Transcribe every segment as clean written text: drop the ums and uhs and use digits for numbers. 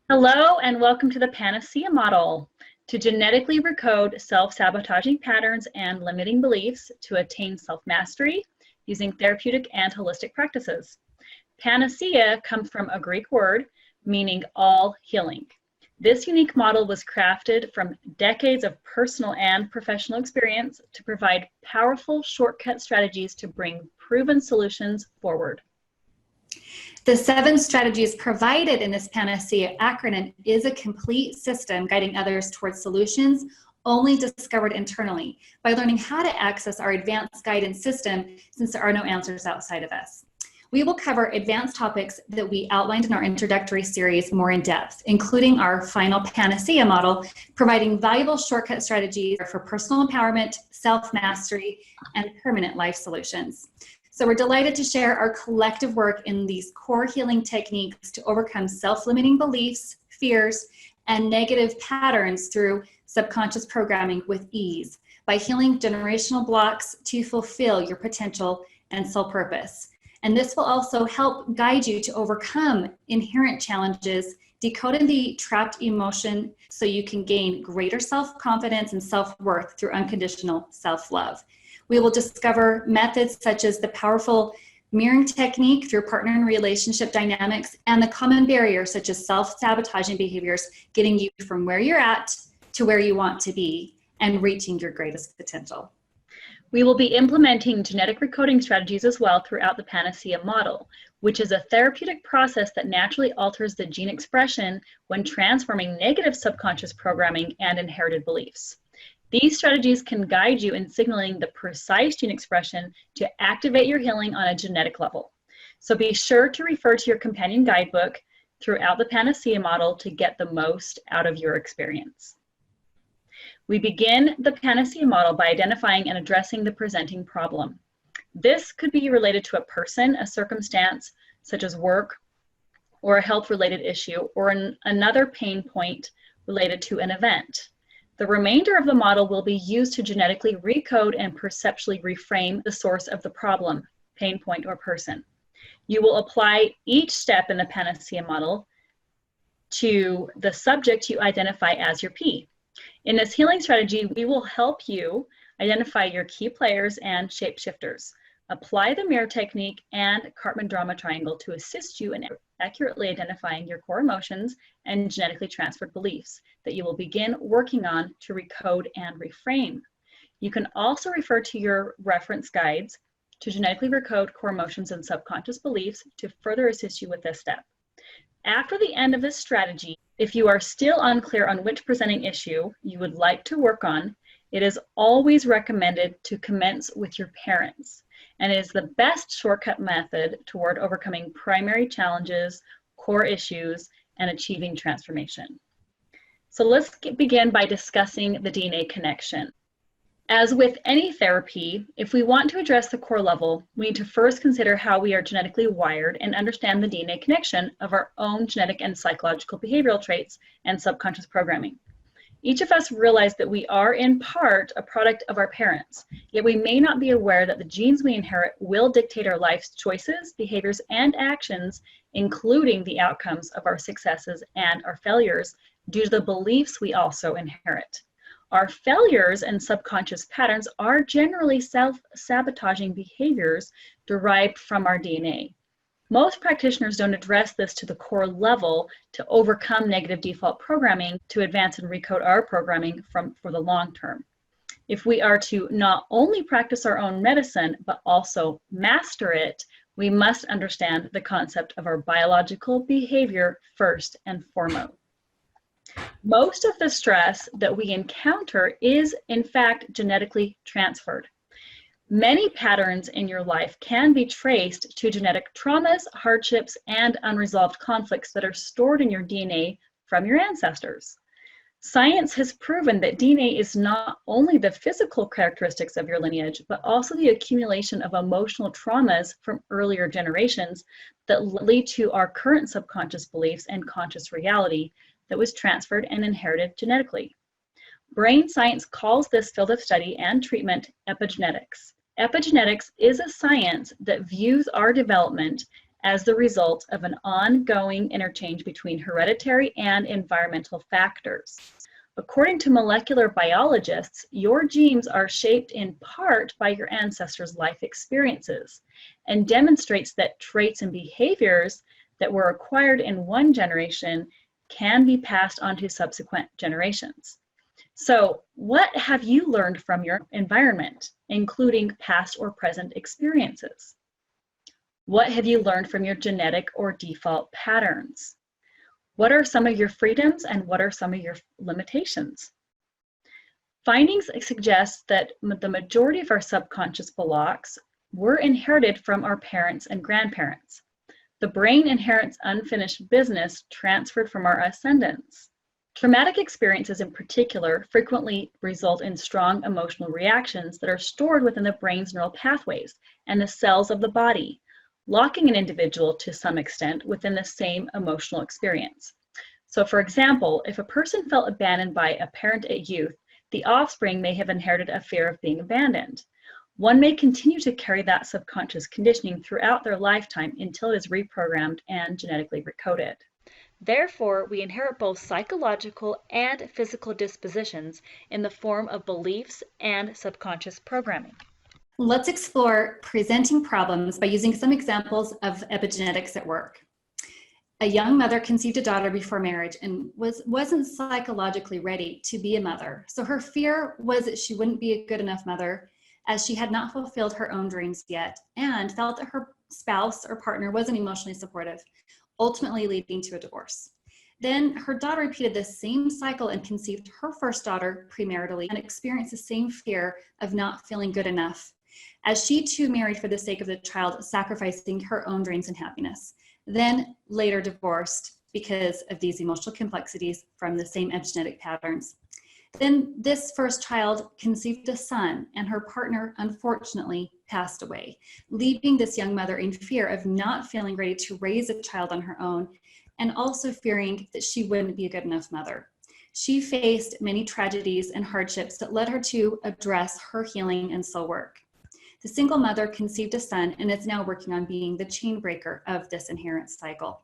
Hello and welcome to the PANACEA model, to genetically recode self-sabotaging patterns and limiting beliefs to attain self-mastery using therapeutic and holistic practices. PANACEA comes from a Greek word meaning all healing. This unique model was crafted from decades of personal and professional experience to provide powerful shortcut strategies to bring proven solutions forward. The 7 strategies provided in this PANACEA acronym is a complete system guiding others towards solutions only discovered internally by learning how to access our advanced guidance system, since there are no answers outside of us. We will cover advanced topics that we outlined in our introductory series more in depth, including our final PANACEA model, providing valuable shortcut strategies for personal empowerment, self-mastery, and permanent life solutions. So we're delighted to share our collective work in these core healing techniques to overcome self-limiting beliefs, fears, and negative patterns through subconscious programming with ease by healing generational blocks to fulfill your potential and soul purpose. And this will also help guide you to overcome inherent challenges, decoding the trapped emotion so you can gain greater self-confidence and self-worth through unconditional self-love. We will discover methods such as the powerful mirroring technique through partner and relationship dynamics and the common barriers such as self-sabotaging behaviors, getting you from where you're at to where you want to be and reaching your greatest potential. We will be implementing genetic recoding strategies as well throughout the PANACEA model, which is a therapeutic process that naturally alters the gene expression when transforming negative subconscious programming and inherited beliefs. These strategies can guide you in signaling the precise gene expression to activate your healing on a genetic level. So be sure to refer to your companion guidebook throughout the PANACEA model to get the most out of your experience. We begin the PANACEA model by identifying and addressing the presenting problem. This could be related to a person, a circumstance such as work, or a health-related issue, or another pain point related to an event. The remainder of the model will be used to genetically recode and perceptually reframe the source of the problem, pain point, or person. You will apply each step in the PANACEA model to the subject you identify as your P. In this healing strategy, we will help you identify your key players and shapeshifters. Apply the mirror technique and Cartman drama triangle to assist you in accurately identifying your core emotions and genetically transferred beliefs that you will begin working on to recode and reframe. You can also refer to your reference guides to genetically recode core emotions and subconscious beliefs to further assist you with this step. After the end of this strategy, if you are still unclear on which presenting issue you would like to work on, it is always recommended to commence with your parents, and it is the best shortcut method toward overcoming primary challenges, core issues, and achieving transformation. So let's begin by discussing the DNA connection. As with any therapy, if we want to address the core level, we need to first consider how we are genetically wired and understand the DNA connection of our own genetic and psychological behavioral traits and subconscious programming. Each of us realize that we are in part a product of our parents, yet we may not be aware that the genes we inherit will dictate our life's choices, behaviors, and actions, including the outcomes of our successes and our failures, due to the beliefs we also inherit. Our failures and subconscious patterns are generally self-sabotaging behaviors derived from our DNA. Most practitioners don't address this to the core level to overcome negative default programming to advance and recode our programming for the long term. If we are to not only practice our own medicine, but also master it, we must understand the concept of our biological behavior first and foremost. Most of the stress that we encounter is, in fact, genetically transferred. Many patterns in your life can be traced to genetic traumas, hardships, and unresolved conflicts that are stored in your DNA from your ancestors. Science has proven that DNA is not only the physical characteristics of your lineage, but also the accumulation of emotional traumas from earlier generations that lead to our current subconscious beliefs and conscious reality that was transferred and inherited genetically. Brain science calls this field of study and treatment epigenetics. Epigenetics is a science that views our development as the result of an ongoing interchange between hereditary and environmental factors. According to molecular biologists, your genes are shaped in part by your ancestors' life experiences and demonstrates that traits and behaviors that were acquired in one generation can be passed on to subsequent generations. So, what have you learned from your environment, including past or present experiences? What have you learned from your genetic or default patterns? What are some of your freedoms and what are some of your limitations? Findings suggest that the majority of our subconscious blocks were inherited from our parents and grandparents. The brain inherits unfinished business transferred from our ascendants. Traumatic experiences in particular frequently result in strong emotional reactions that are stored within the brain's neural pathways and the cells of the body, locking an individual to some extent within the same emotional experience. So for example, if a person felt abandoned by a parent at youth, the offspring may have inherited a fear of being abandoned. One may continue to carry that subconscious conditioning throughout their lifetime until it is reprogrammed and genetically recoded. Therefore, we inherit both psychological and physical dispositions in the form of beliefs and subconscious programming. Let's explore presenting problems by using some examples of epigenetics at work. A young mother conceived a daughter before marriage and wasn't psychologically ready to be a mother. So her fear was that she wouldn't be a good enough mother as she had not fulfilled her own dreams yet and felt that her spouse or partner wasn't emotionally supportive, ultimately leading to a divorce. Then her daughter repeated the same cycle and conceived her first daughter premaritally and experienced the same fear of not feeling good enough, as she too married for the sake of the child, sacrificing her own dreams and happiness, then later divorced because of these emotional complexities from the same epigenetic patterns. Then this first child conceived a son, and her partner unfortunately passed away, leaving this young mother in fear of not feeling ready to raise a child on her own, and also fearing that she wouldn't be a good enough mother. She faced many tragedies and hardships that led her to address her healing and soul work. The single mother conceived a son and is now working on being the chain breaker of this inheritance cycle.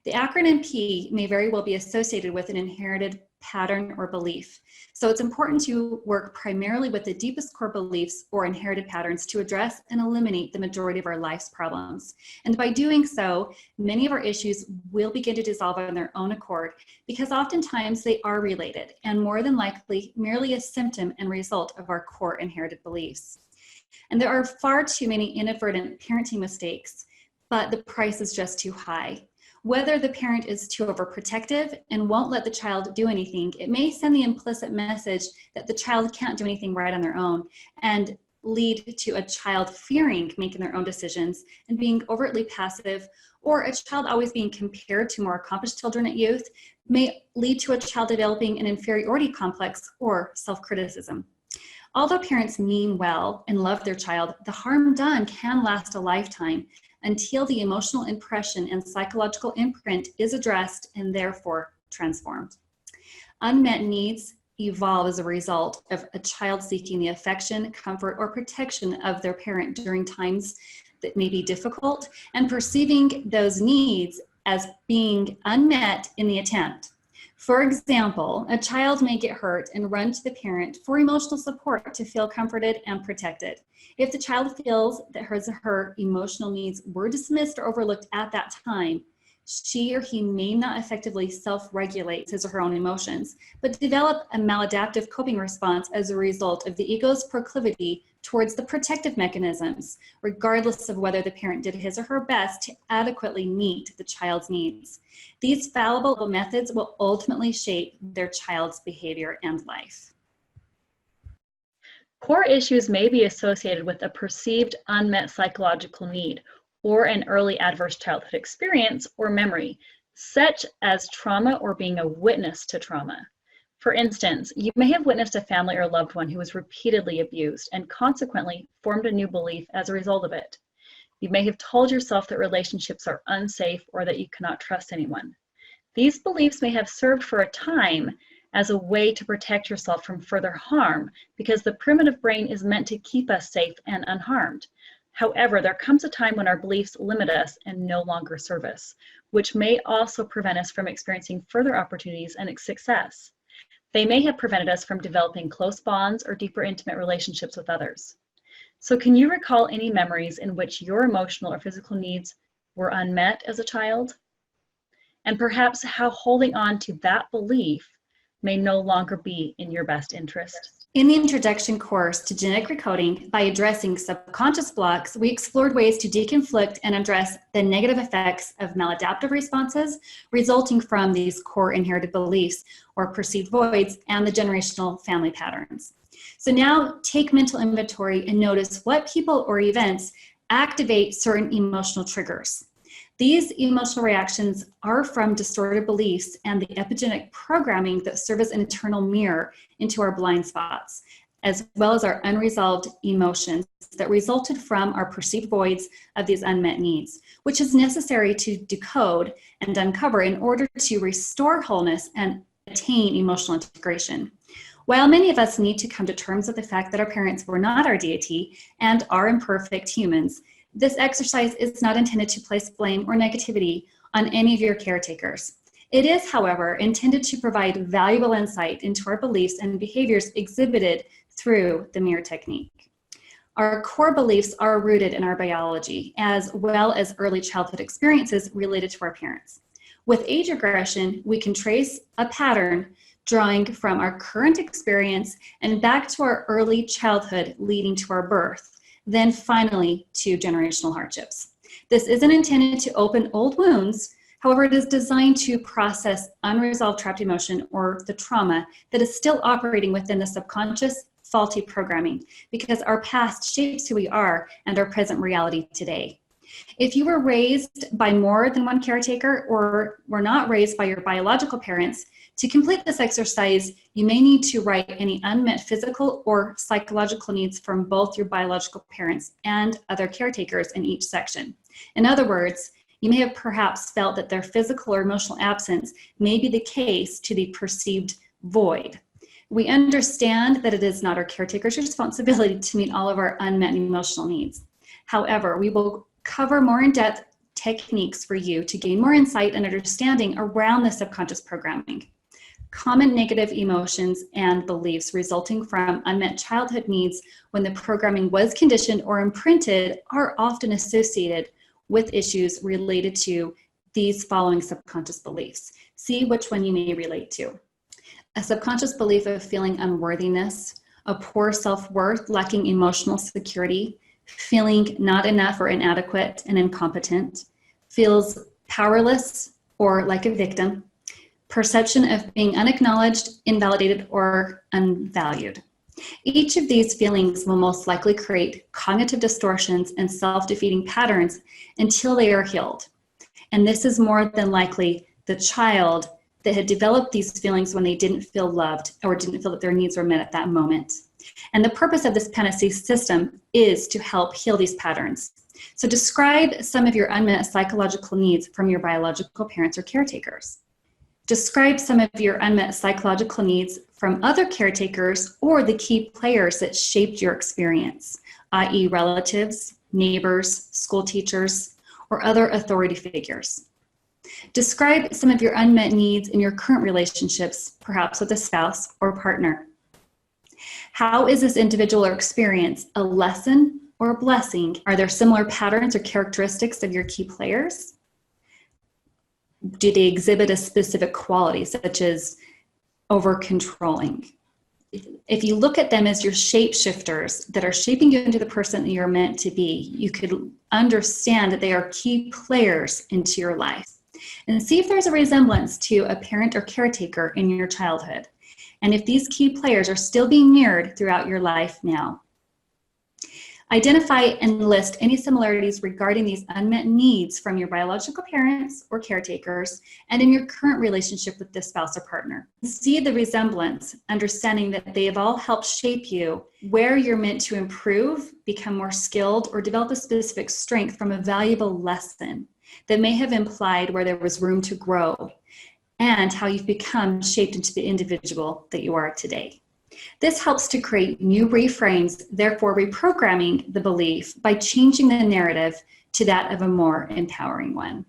The acronym P may very well be associated with an inherited pattern or belief. So it's important to work primarily with the deepest core beliefs or inherited patterns to address and eliminate the majority of our life's problems. And by doing so, many of our issues will begin to dissolve on their own accord because oftentimes they are related and more than likely merely a symptom and result of our core inherited beliefs. And there are far too many inadvertent parenting mistakes, but the price is just too high. Whether the parent is too overprotective and won't let the child do anything, it may send the implicit message that the child can't do anything right on their own and lead to a child fearing making their own decisions and being overtly passive, or a child always being compared to more accomplished children at youth may lead to a child developing an inferiority complex or self-criticism. Although parents mean well and love their child, the harm done can last a lifetime until the emotional impression and psychological imprint is addressed and therefore transformed. Unmet needs evolve as a result of a child seeking the affection, comfort, or protection of their parent during times that may be difficult and perceiving those needs as being unmet in the attempt. For example, a child may get hurt and run to the parent for emotional support to feel comforted and protected. If the child feels that her emotional needs were dismissed or overlooked at that time, she or he may not effectively self-regulate his or her own emotions, but develop a maladaptive coping response as a result of the ego's proclivity towards the protective mechanisms, regardless of whether the parent did his or her best to adequately meet the child's needs. These fallible methods will ultimately shape their child's behavior and life. Core issues may be associated with a perceived unmet psychological need or an early adverse childhood experience or memory, such as trauma or being a witness to trauma. For instance, you may have witnessed a family or loved one who was repeatedly abused and consequently formed a new belief as a result of it. You may have told yourself that relationships are unsafe or that you cannot trust anyone. These beliefs may have served for a time as a way to protect yourself from further harm because the primitive brain is meant to keep us safe and unharmed. However, there comes a time when our beliefs limit us and no longer serve us, which may also prevent us from experiencing further opportunities and success. They may have prevented us from developing close bonds or deeper intimate relationships with others. So can you recall any memories in which your emotional or physical needs were unmet as a child? And perhaps how holding on to that belief may no longer be in your best interest. In the introduction course to genetic recoding, by addressing subconscious blocks, we explored ways to deconflict and address the negative effects of maladaptive responses resulting from these core inherited beliefs or perceived voids and the generational family patterns. So now take mental inventory and notice what people or events activate certain emotional triggers. These emotional reactions are from distorted beliefs and the epigenetic programming that serve as an internal mirror into our blind spots, as well as our unresolved emotions that resulted from our perceived voids of these unmet needs, which is necessary to decode and uncover in order to restore wholeness and attain emotional integration. While many of us need to come to terms with the fact that our parents were not our deity and are imperfect humans, this exercise is not intended to place blame or negativity on any of your caretakers. It is, however, intended to provide valuable insight into our beliefs and behaviors exhibited through the mirror technique. Our core beliefs are rooted in our biology, as well as early childhood experiences related to our parents. With age regression, we can trace a pattern drawing from our current experience and back to our early childhood leading to our birth, then finally to generational hardships. This isn't intended to open old wounds. However, it is designed to process unresolved trapped emotion or the trauma that is still operating within the subconscious faulty programming, because our past shapes who we are and our present reality today. If you were raised by more than one caretaker or were not raised by your biological parents, to complete this exercise, you may need to write any unmet physical or psychological needs from both your biological parents and other caretakers in each section. In other words, you may have perhaps felt that their physical or emotional absence may be the case to the perceived void. We understand that it is not our caretaker's responsibility to meet all of our unmet emotional needs. However, we will cover more in-depth techniques for you to gain more insight and understanding around the subconscious programming. Common negative emotions and beliefs resulting from unmet childhood needs when the programming was conditioned or imprinted are often associated with issues related to these following subconscious beliefs. See which one you may relate to. A subconscious belief of feeling unworthiness, a poor self-worth, lacking emotional security, feeling not enough or inadequate and incompetent, feels powerless or like a victim, perception of being unacknowledged, invalidated, or unvalued. Each of these feelings will most likely create cognitive distortions and self-defeating patterns until they are healed. And this is more than likely the child that had developed these feelings when they didn't feel loved or didn't feel that their needs were met at that moment. And the purpose of this PANACEA system is to help heal these patterns. So describe some of your unmet psychological needs from your biological parents or caretakers. Describe some of your unmet psychological needs from other caretakers or the key players that shaped your experience, i.e. relatives, neighbors, school teachers, or other authority figures. Describe some of your unmet needs in your current relationships, perhaps with a spouse or partner. How is this individual or experience a lesson or a blessing? Are there similar patterns or characteristics of your key players? Do they exhibit a specific quality, such as over-controlling? If you look at them as your shapeshifters that are shaping you into the person that you're meant to be, you could understand that they are key players into your life. And see if there's a resemblance to a parent or caretaker in your childhood. And if these key players are still being mirrored throughout your life now. Identify and list any similarities regarding these unmet needs from your biological parents or caretakers and in your current relationship with this spouse or partner. See the resemblance, understanding that they have all helped shape you, where you're meant to improve, become more skilled, or develop a specific strength from a valuable lesson that may have implied where there was room to grow, and how you've become shaped into the individual that you are today. This helps to create new reframes, therefore reprogramming the belief by changing the narrative to that of a more empowering one.